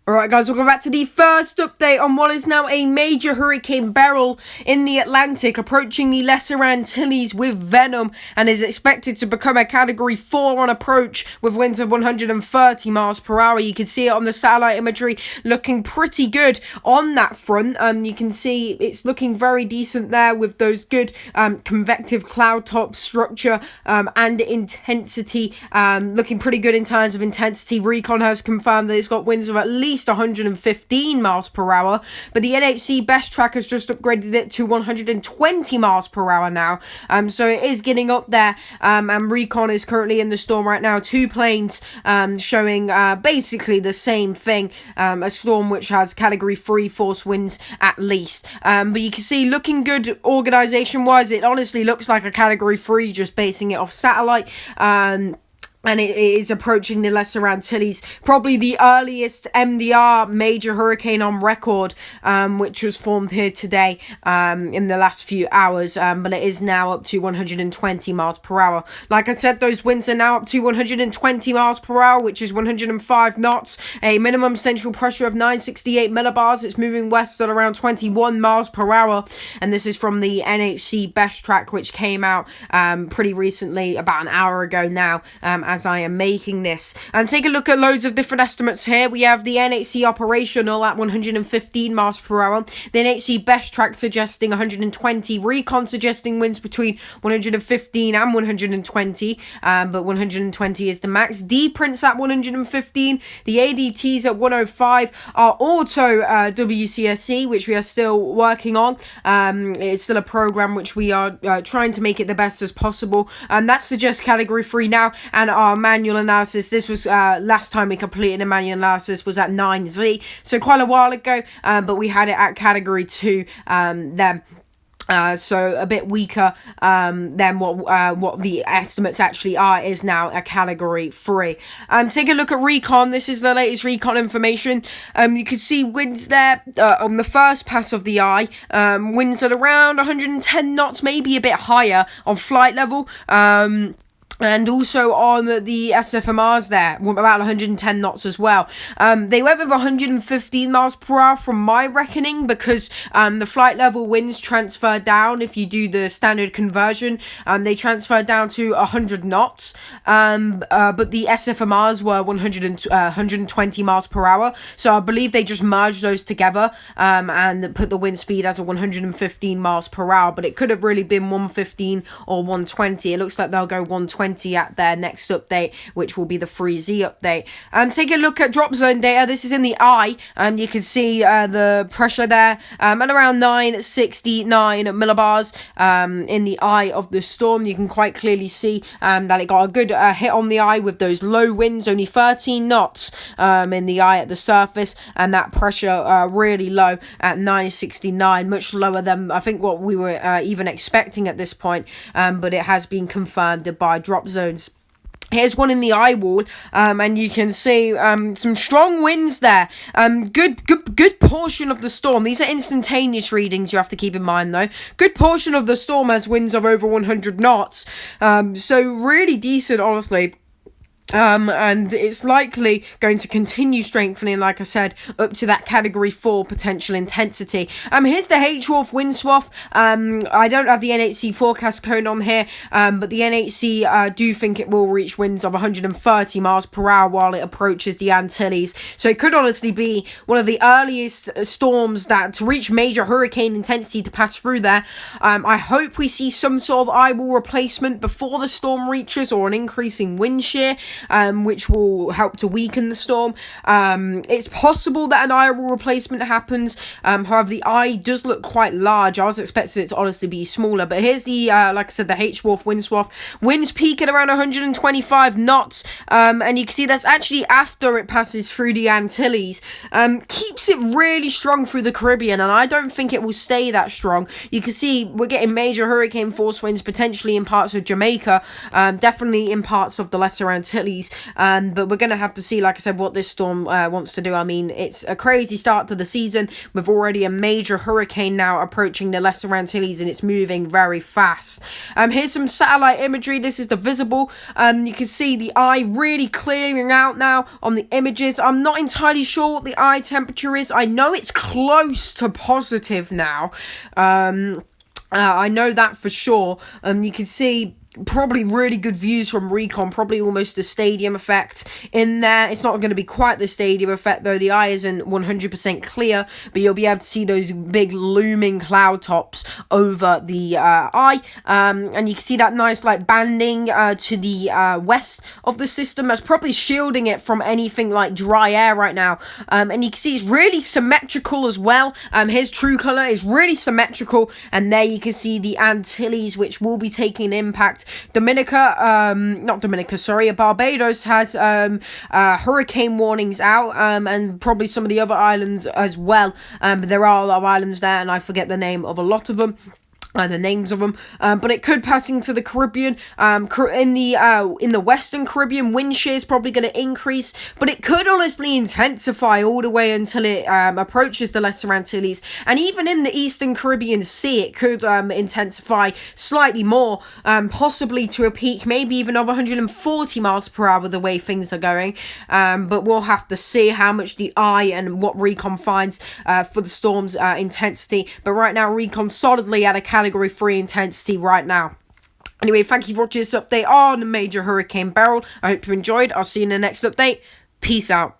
Alright guys, welcome back to the first update on what is now a major Hurricane Beryl in the Atlantic, approaching the Lesser Antilles with venom, and is expected to become a Category 4 on approach with winds of 130 miles per hour. You can see it on the satellite imagery, looking pretty good on that front. You can see it's looking very decent there with those good convective cloud top structure and intensity, looking pretty good in terms of intensity. Recon has confirmed that it's got winds of at least 115 miles per hour, but the NHC best track has just upgraded it to 120 miles per hour now, so it is getting up there, and Recon is currently in the storm right now. Two planes showing basically the same thing, a storm which has Category 3 force winds at least, but you can see looking good organization wise. It honestly looks like a Category 3 just basing it off satellite, and it is approaching the Lesser Antilles, probably the earliest MDR major hurricane on record, which was formed here today in the last few hours, but it is now up to 120 miles per hour. Like I said, those winds are now up to 120 miles per hour, which is 105 knots, a minimum central pressure of 968 millibars. It's moving west at around 21 miles per hour, and this is from the NHC best track, which came out pretty recently, about an hour ago now, as I am making this. And take a look at loads of different estimates here. We have the NHC operational at 115 miles per hour, the NHC best track suggesting 120, Recon suggesting winds between 115 and 120, but 120 is the max. D-Prints at 115, the ADTs at 105, our auto WCSC, which we are still working on. It's still a program which we are trying to make it the best as possible, and that suggests Category 3 now. And our manual analysis, this was last time we completed a manual analysis, was at 9Z, so quite a while ago, but we had it at Category 2 then. So a bit weaker than what the estimates actually are, is now a Category 3. Take a look at Recon. This is the latest Recon information. You can see winds there on the first pass of the eye. Winds at around 110 knots, maybe a bit higher on flight level. And also on the SFMRs there, about 110 knots as well. They went with 115 miles per hour from my reckoning, because the flight level winds transfer down. If you do the standard conversion, they transfer down to 100 knots. But the SFMRs were 120 miles per hour. So I believe they just merged those together and put the wind speed as a 115 miles per hour. But it could have really been 115 or 120. It looks like they'll go 120 at their next update, which will be the 3Z update. Take a look at drop zone data. This is in the eye. You can see the pressure there at around 969 millibars in the eye of the storm. You can quite clearly see that it got a good hit on the eye with those low winds, only 13 knots in the eye at the surface, and that pressure really low at 969, much lower than I think what we were even expecting at this point, but it has been confirmed by drop zones. Here's one in the eye wall, and you can see some strong winds there. Good portion of the storm. These are instantaneous readings, you have to keep in mind though. Good portion of the storm has winds of over 100 knots. So really decent, honestly. And it's likely going to continue strengthening, like I said, up to that Category 4 potential intensity. Here's the H-Wolf wind swath. I don't have the NHC forecast cone on here, but the NHC do think it will reach winds of 130 miles per hour while it approaches the Antilles. So it could honestly be one of the earliest storms that to reach major hurricane intensity to pass through there. I hope we see some sort of eye wall replacement before the storm reaches, or an increasing wind shear, which will help to weaken the storm. It's possible that an eye wall replacement happens. However, the eye does look quite large. I was expecting it to honestly be smaller, but here's the, like I said, the H-Wolf wind swath. Winds peak at around 125 knots, and you can see that's actually after it passes through the Antilles. Keeps it really strong through the Caribbean, and I don't think it will stay that strong. You can see we're getting major hurricane force winds potentially in parts of Jamaica, definitely in parts of the Lesser Antilles. Antilles. But we're going to have to see, like I said, what this storm wants to do. I mean, it's a crazy start to the season with already a major hurricane now approaching the Lesser Antilles, and it's moving very fast. Here's some satellite imagery. This is the visible. You can see the eye really clearing out now on the images. I'm not entirely sure what the eye temperature is. I know it's close to positive now. I know that for sure. You can see probably really good views from recon, probably almost a stadium effect in there. It's not going to be quite the stadium effect though. The eye isn't 100% clear, but you'll be able to see those big looming cloud tops over the eye, and you can see that nice like banding to the west of the system. That's probably shielding it from anything like dry air right now, and you can see it's really symmetrical as well. His true color is really symmetrical, and there you can see the Antilles, which will be taking an impact. Barbados has hurricane warnings out, and probably some of the other islands as well. But there are a lot of islands there, and I forget the name of a lot of them. The names of them, but it could pass into the Caribbean. In the Western Caribbean, wind shear is probably going to increase, but it could honestly intensify all the way until it approaches the Lesser Antilles, and even in the Eastern Caribbean Sea, it could intensify slightly more, possibly to a peak, maybe even of 140 miles per hour the way things are going. But we'll have to see how much the eye and what recon finds for the storm's intensity. But right now, recon solidly at a Category 3 intensity right now. Anyway, thank you for watching this update on Major Hurricane Beryl. I hope you enjoyed. I'll see you in the next update. Peace out.